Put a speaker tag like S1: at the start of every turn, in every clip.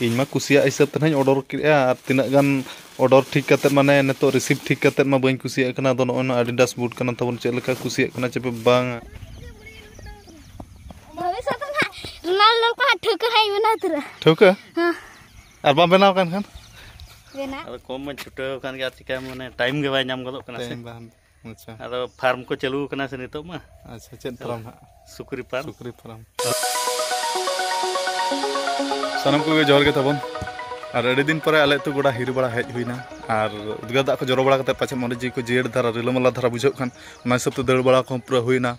S1: इन मा कुसिया हिसाब ते ऑर्डर किया तीना गान ऑर्डर ठीक करते माने नेतो रिसीव ठीक करते मा बई कुसिया कना दो नो एडिडास बूट कना तबन चेक लेका कुसिया कना चेपे बांग
S2: भविष्य तो रोनाल्डो को ठोक है बना तुरा
S1: ठोक हां और बा बनाव कान खान
S2: बेना
S3: अब कम में छुटे कान गया चिका माने टाइम के बाय नाम गदो कना से
S1: अच्छा
S3: अब फार्म को चालू कना से नितो मा
S1: अच्छा चेक फार्म
S3: सुकरी फार्म
S1: सनम को जोर के तबन और अड़ी दिन पर आले तो गोड़ा हिर बड़ा हेज हुईना और उदगार दाग को जरो बड़ा कते पाछे मोरे जी को जेड़ धारा रिलमला धारा बुझो खान ओना हिसाब ते दड़ बड़ा को पूरा हुईना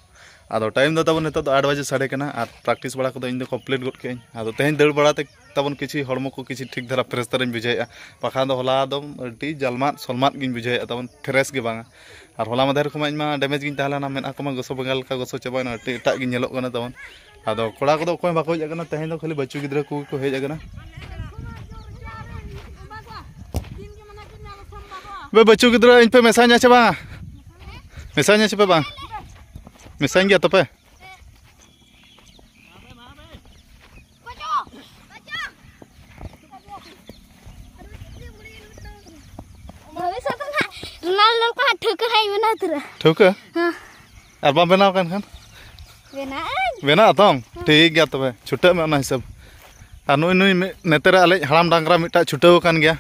S1: आदो टाइम दो तबन नितो 8 बजे साढ़े कना और प्रैक्टिस बड़ा को इन कम्प्लीट गड के आदो तेहन दड़ बड़ा ते तबन किछि हड़मो को किछि ठीक धारा फ्रेश तरह बुझाया पाखा दो होला दो अड़ी जलमात सलमात गिन बुझाया तबन फ्रेश के बांगा और होला मधेर को मा डैमेज गिन ताहलाना मेना को मा गसो बंगाल का गसो चबाना एटा गिन नेलो कना तबन आदो कोड़ा को कोई बाको हेज कना तेहन दो खाली बच्चू गिद्रा को हेज कना बे बच्चू गिद्रा इन पे मेसाኛ चे बा मेसाኛ चे पे बा मेसाñ गया तो पे
S2: भविष्य तो रोनाल्डो को ठोक है बना तुरा
S1: ठोक हां और बा बनाव कान खान बेना तम ठीक गया तबे छुटे में हिसाब और नुई नुई नेतेरे आले हड़ाम डांगरा मिटा छुटेव कान गया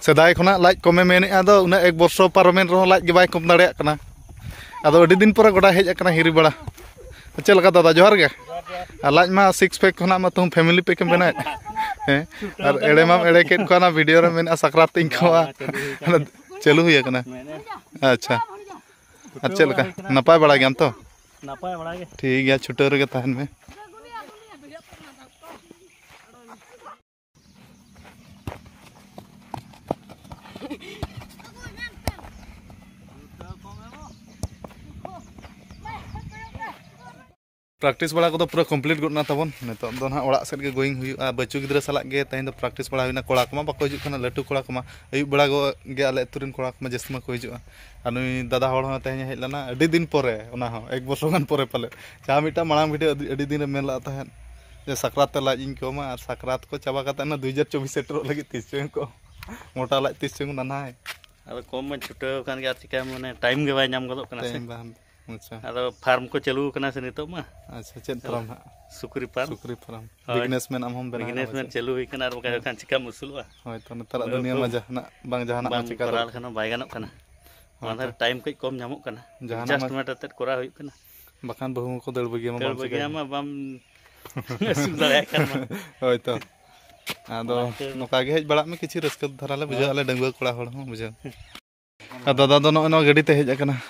S1: सेदाय खना लाज कमे मेने आदो उना एक वर्ष पारमेन रहो लाज के बाय कम दाड़े कना आदो अडी दिन पर गोड़ा हेज कना हिरी बड़ा चल लगा दादा जोहार गे लाज मा 6 पैक खना मा तुम फैमिली पैक में बना हैं और एड़े मा एड़े के खना वीडियो रे मेना सकरात इन खवा चलू हुई कना अच्छा अच्छा लगा नपाय बड़ा गयाम तो
S3: नपाय बड़ा गे
S1: ठीक गया छुटे रे तहन में प्रैक्टिस बड़ा को पूरा कंप्लीट गना तबन नितो दो ना ओड़ा सेट के गोइंग हुआ बच्चू गिद्रा साला गे तहन दो प्रैक्टिस बड़ा हुईना कोड़ा कमा बाको हिजु खाना लटू कोड़ा कमा अयुब बड़ा गो गे आले तुरिन कोड़ा कमा जस्मा को हिजुआ आ नुई दादा होड़ हो तहन हेज लना अडी दिन परे ओना हो एक वर्ष गान परे पाले जा मिटा मांग वीडियो अडी दिन मेन ला तहन जे सकरात ते लाज इन कोमा और सकरात को चाबा कता ना 2024 सेटर लगी 30 को मोटा लाज 30 ना है
S3: अब कम में छुटे कान गया चिका माने टाइम के बाय नाम गदो कना से
S1: अच्छा
S3: अब फार्म को चालू कना से नितो मा
S1: अच्छा check farm
S3: Sukri farm
S1: businessman हम हम
S3: बिजनेसमैन चालू हुई कना और बका खान चिका मुसुलवा
S1: होय तो नतरा दुनिया में जहना बांग जहना
S3: मा चिका कराल खाना बाय गानो कना माने टाइम कई कम नामो कना जस्ट मेट अते कोरा हुई कना
S1: बखान बहु को दड़ बगिया
S3: मा बम सुंदर कना
S1: होय तो आदो नोका गे हेज बड़ा में किछि रस्क धराले बुझा आले डंगवा कोड़ा होड़ हो बुझा आ दादा दो नो गाड़ी ते हेज कना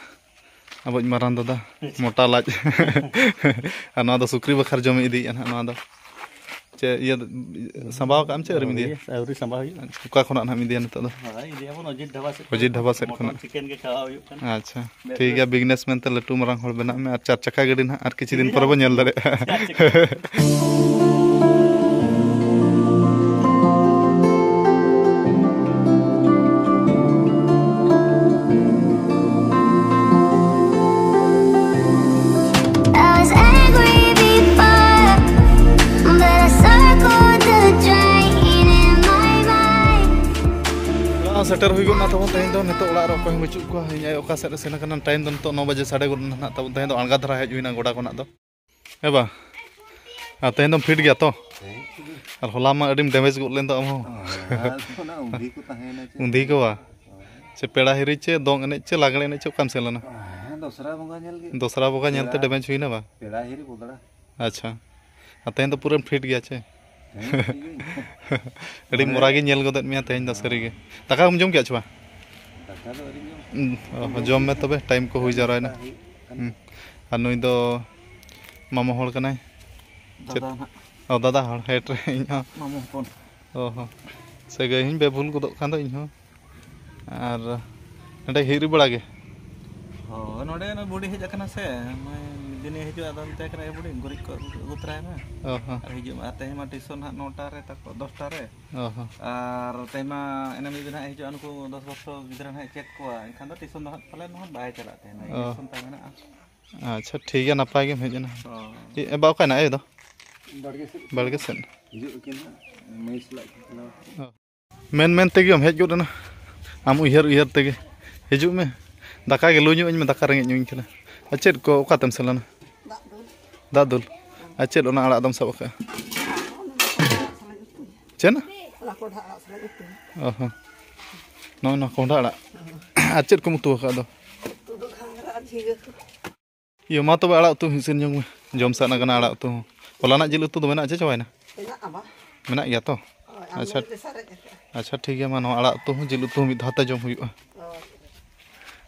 S1: अब मारान दादा मोटा लाज और सुक्री बखार जमे इदी ना चे ये संभाव काम चे अरिम इदी
S3: अवरी संभाव
S1: का खना ना इदी न तो
S3: हां इदी अपन
S1: अजित ढाबा से खना
S3: चिकन के खावा हुई कना
S1: अच्छा ठीक है बिजनेसमैन ते लटू मारांग होड़ बना में और 4 चक्का गाड़ी ना और किछि दिन पर बो नेल दरे सेटर हुई गना तब तेहन दो नितो ओड़ा रे कोई बचु को हिया ओका सेट सेन कना टाइम दो नितो 9 बजे 9:30 ना तब तेहन दो अणगा धरा हेज हुईना गोडा कोना दो ए बा आ तेहन दो फिट गया तो और होला मा अडिम डैमेज गो लेन दो हम उंधी को ताहेना चे उंधी को वा से पेड़ा हिरी चे दोंग एने चे लागणे एने चे काम सेलना दोसरा बोगा नेलते डैमेज हुईना बा पेड़ा हिरी बोदड़ा अच्छा आ तेहन दो पूरा फिट गया चे अड़ी मोरागी नेल गदत मिया तेहन द सरीगे ताका हम जम के छवा ताका दो अरी जम में तबे टाइम को हुई जाराय ना आ नुई दो मामा होड़ कनाय दादा होड़ हेट रे इन मामा फोन ओहो से गे हिन बेभुल गदो खान दो इन हो और नडे हिरी बड़ा गे हो नडे न बॉडी हेज कना से दिने हिजु आदन ते करे बॉडी गुरी को उतराय ना ओहो हिजु आते मा टिसन हा 9टा रे तक 10टा रे ओहो और तेमा एना मी दिन हिजु अनको 10 वर्ष गिदरा ना चेक को एखान दो टिसन दो पले न बाय चला ते ना टिसन ता मेना अच्छा ठीक है नपाय गे हेजना ए बा का ना ए दो बड़गे से हिजु के ना men tege hej gud na am uiher tege hijuk me daka ge lunyu me daka rengej nyuing kana acet ko oka tem selana dadul acet ona arak dam sab ka cena no konda arak acet ko mutu ka do iya ma to arak tu hisin nyung jom sana kana arak tu holana jil utu do mena aja cawaina mena ya to अच्छा ठीक है मान आड़ा तो जिल उतु मिद हाते जम हुआ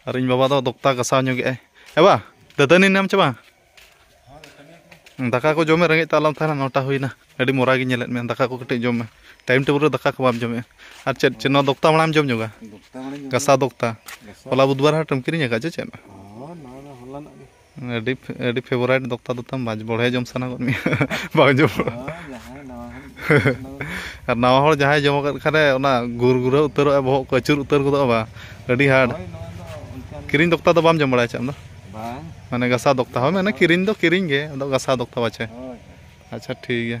S1: और इन बाबा तो दोक्ता गसाव ᱧᱚᱜ ᱜᱮ एबा दतनी नाम चबा दाका को जमे रेंगे तालाम थाना नोटा हुईना अडी मोरा गे नेलेत में दाका को कटे जम में टाइम टेबल दाका को बाम जमे और चेत चेनो दोक्ता माम जम ᱧᱚᱜᱟ गसा दोक्ता होला बुधवार हाटम किरिnya का चेत अडी फेवरेट दोक्ता तो तम बाज बढे जम सना गो मी बाग जम और नवा हर जहां जम खाने गुरगुरा उतर बहक को अचुर उतर को बा अडी हार्ड किरिन दोक्ता तो बाम जम बड़ा चम माने गसा दोक्ता हो माने किरिन गे अदो गसा दोक्ता बाचे अच्छा ठीक है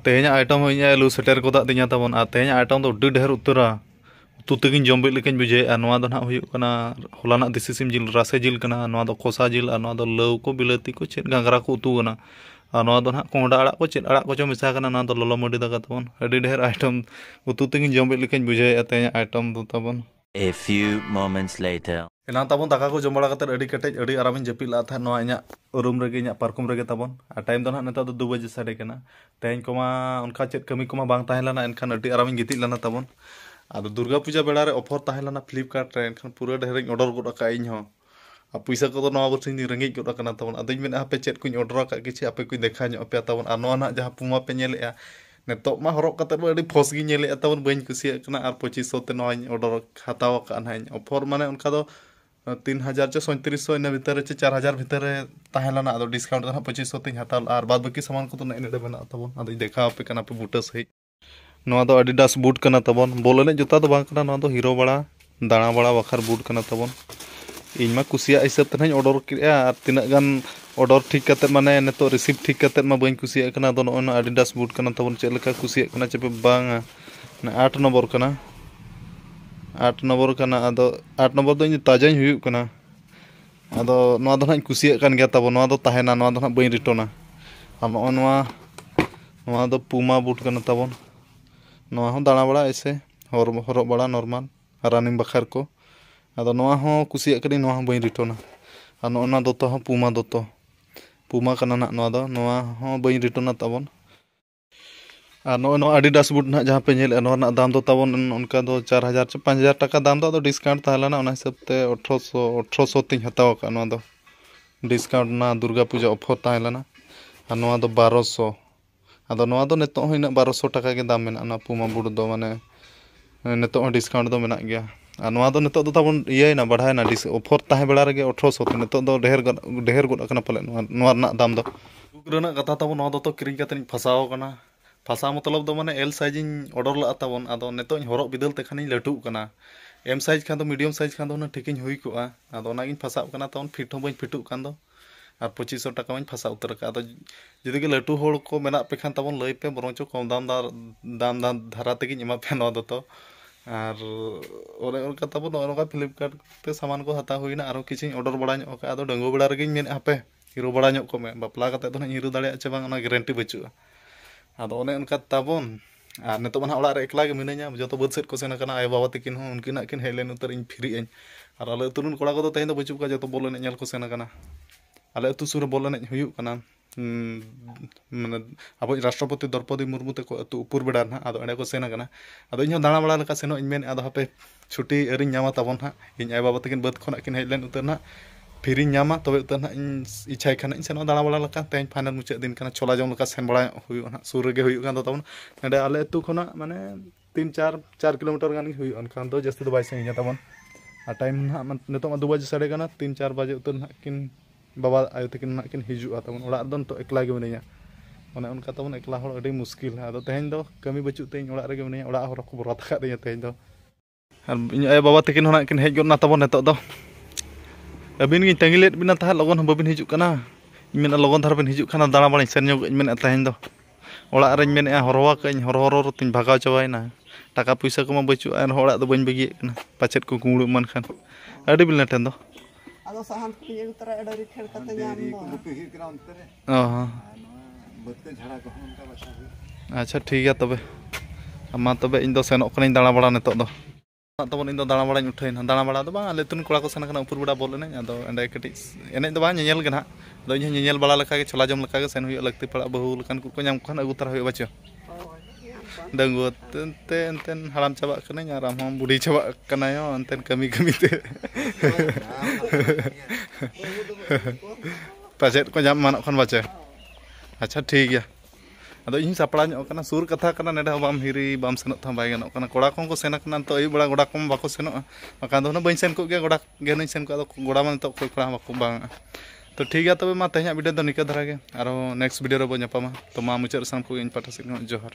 S1: तेहना आइटम हो लू सेटर को दिया तबन तेहना आइटम तो अड्डी ढेर उतरा उतु तगिन जम बेलेकिन बुझे नवा दो ना हुयुकना होलाना देसी सिम जिल रासे जिल कना नवा दो कोसा जिल नवा दो लव को बिलाती को चेत गांगरा को उतु कना नवा दो ना कोंडा आड़ा को चेत आड़ा को जो मिसा कना नवा दो लोलो मडी दाका तबन अड्डी ढेर आइटम उतु तगिन जम बेलेकिन बुझे तेहना आइटम दो तबन
S4: A few moments later.
S1: एना तबन दाका को जम बड़ा कते अड्डी कटेज अड्डी आराम जपिल ला था नवा इना रूम रे इना पार्कुम रे तबन आ टाइम दो ना नेता दो 2 बजे साडे कना तेहन कोमा उनका चेत कमी कोमा बांग ताहेलाना एनखान अड्डी आराम गिति लाना तबन आदो दुर्गा पूजा बेड़ा रे ऑफर ताहेलाना फ्लिपकार्ट रे एनखान पूरा ढेर ऑर्डर गोड का इन हो आ पैसा को नवा बरसिन रेंगे गोड कना तबन अदኝ मेन आपे चेत कुछ ऑर्डर का किछि आपे कुछ देखा ᱧᱚᱜ पे तबन आ नवा ना जहां पुमा पे नेलेआ नेतो मा हरक कते अडी फस गी नेलेआ तबन बइन कुसिया कना आर 2500 ते नवा ऑर्डर हाताव का ना ऑफर माने उनका दो 3000 से 3700 इन भीतर से 4000 भीतर ताहेलाना आदो डिस्काउंट ना 2500 ते हाताल आर बाद बाकी सामान को तो नेडे बना तबन आदो देखा पे कना पे बूटा सही नवा दो एडिडास बूट कना तबन बोलने जुता तो बांग कना नवा दो हीरो बड़ा दाणा बड़ा बखार बूट कना तबन इन मा कुसिया हिसाब ते ऑर्डर किया तिना गान ऑर्डर ठीक करते माने नेतो रिसीव ठीक करते मा बइन कुसिया कना दो नो एडिडास बूट कना तबन चेक लेका कुसिया कना चेपे बांग 8 नंबर कना 8 नंबर कना आदो 8 नंबर दो ताजा हुयु कना आदो नवा दो ना कुसिया कन गया तबन नवा दो ताहेना नवा दो ना बइन रिटर्ना आ नवा दो पुमा बूट कना तबन नवा हो दाणा बड़ा ऐसे हरक बड़ा नॉर्मल रनिंग बखार को आदो नवा हो कुसिया कनी नवा हो बइन रिटर्ना आ नोना दोतो हो पुमा कना ना नवा हो बइन रिटर्ना तबन आ नो एडिडास बूट ना जहां पे नेल नवा ना दाम दो तबन उनका दो 4000 से 5000 टाका दाम दो डिस्काउंट ताहलाना ओना हिसाब ते 1800 तिन हताव का नवा दो डिस्काउंट ना दुर्गा पूजा ऑफर ताहलाना आ नवा दो 1200 आदो नवा दो नेतो हो इना 1200 टाका के दाम मेना ना पुमा बूट दो माने नेतो हो डिस्काउंट दो मेना गया आ नवा दो नेतो दो तबन इयना बढ़ायना ऑफर ताहे बेड़ा रे 1800 ते नेतो दो ढेर गोड कना पले नवा ना दाम दो गुरना कथा तबन नवा दो तो किरिंग कते फसाव कना फसा मतलब दो माने एल साइज ऑर्डर ला तबन आदो नेतो हरक बिदल ते खानी लटू कना एम साइज खान दो मीडियम साइज खान दो ना ठिकिन हुई को आदो ना गिन फसाव कना तबन फिट हो बइन फिटू कान दो और 2500 टाका में फसा उतर का जुदी के लटू होड़ को मेना पे खान तबन लई पे बरंचो कम दाम धारा तेगी एमा पे नवा दो तो और ओरे उनका तबन ओनका फ्लिपकार्ट ते सामान को हता हुईना आरो किछि ऑर्डर बड़ा ᱧᱚᱜ का आदो डंगो बेड़ा रेगिन मेन आपे हिरो बड़ा ᱧᱚᱜ को में बापला कते तो हिरो दाड़े चे बांग ओना गारंटी बचुआ आदो ओने उनका तबन आ नेतो माना ओड़ा रे एकला गे मिनैया जतो बद सेट को सेना कना आय बाबा तकिन हो उनकिना किन हेलेन उतर इन फ्री इन और आले तुरुन कोड़ा को तो तेहन दो बचु का जतो बोल ने नेल को सेना कना आले अतु सुर बोल ने हुयु कना माने अब राष्ट्रपति द्रौपदी मुर्मू ते को अतु उपुर बेड़ा ना आदो एडे को सेना कना आदो इन दाणा बड़ा लका सेनो इन मेन आदो हापे छुट्टी अरिन ᱧᱟᱢᱟ तबन हा इन आय बाबा तकिन बद खना किन हेलेन उतर ना फ्री ᱧᱟᱢᱟ तबे उतर ना इन इच्छाय खाना इन सेनो दाणा बड़ा लका तेन फाइनल मुचे दिन कना छोला जम लका सेन बड़ा हुयु ना सुर गे हुयु कान तबन एडे आले अतु खना माने 3-4 किलोमीटर गान हुयु अनखान दो जस्ती दो बाय सेन तबन आ टाइम ना नेतो मा 2 बजे साडे कना 3-4 बजे उतर ना किन बाबा आयो तकिन ना किन हिजुआ तबन ओड़ा दन तो एकला गे मिनैया ओने उनका तबन एकला होड़ अडी मुश्किल आदो तेहन दो कमी बचु तेन ओड़ा रे गे मिनैया ओड़ा हर को बरत का देया तेहन दो और इन आय बाबा तकिन होना किन हेज गोना तबन नेतो दो अबिन गिन तंगिलेट बिना ता लगन बबिन हिजु कना इन मेना लगन धार बिन हिजु खाना दाणा बड़ा सेन ᱧᱚᱜ इन मेना तेहन दो ओड़ा रें मेने हरवा कहीं हर तीन भागा चाबाइना टाका पैसा को बचुआ ओड़ा दो बन बगिए पाचेद को कुमड़ू मन खान अड़ी बिल ठेन दो
S5: आदो साहन को ये उतरा एडरी खेल करते जाम
S1: अच्छा ठीक है तबे मा तबे इन दो सेनोक कने दाणा बड़ा नितो दो तबन इन दो दाणा बड़ा उठैना दाणा बड़ा दो बा लेतुन कोड़ा को सेन कना ऊपर बड़ा बोल एने आदो एंडे कटी एने दो बा ñeñel गे ना दो ñeñel बड़ा लखा के छोला जम लखा के सेन हुई लगती पड़ा बहु लकान को ñam खान अगु तरा हुई बचो दंगो तेन हराम चाबा कने आराम हम बुढ़ी चाबा कना यो अंतेन कमी कमी ते पाचेद को ñam मानक खन बचे अच्छा ठीक है अदो इन सापड़ा ᱧᱚᱜ सुर कथा कना नेडे बाम हिरी बाम सेनोक था बाय गनोक कना कोड़ा को सेना कना तो अयु बड़ा गोड़ा को बाको सेनो बाका दो बइन सेन को गे गोड़ा गे नई सेन को गोड़ा मन तो कोई कोड़ा बाको बांग तो ठीक है तबे मा तेहना वीडियो दो निका धरा गे आरो नेक्स्ट वीडियो रे बो ᱧᱟᱯᱟᱢᱟ तो मा मुचाद साम को इन पाठा से जोहार।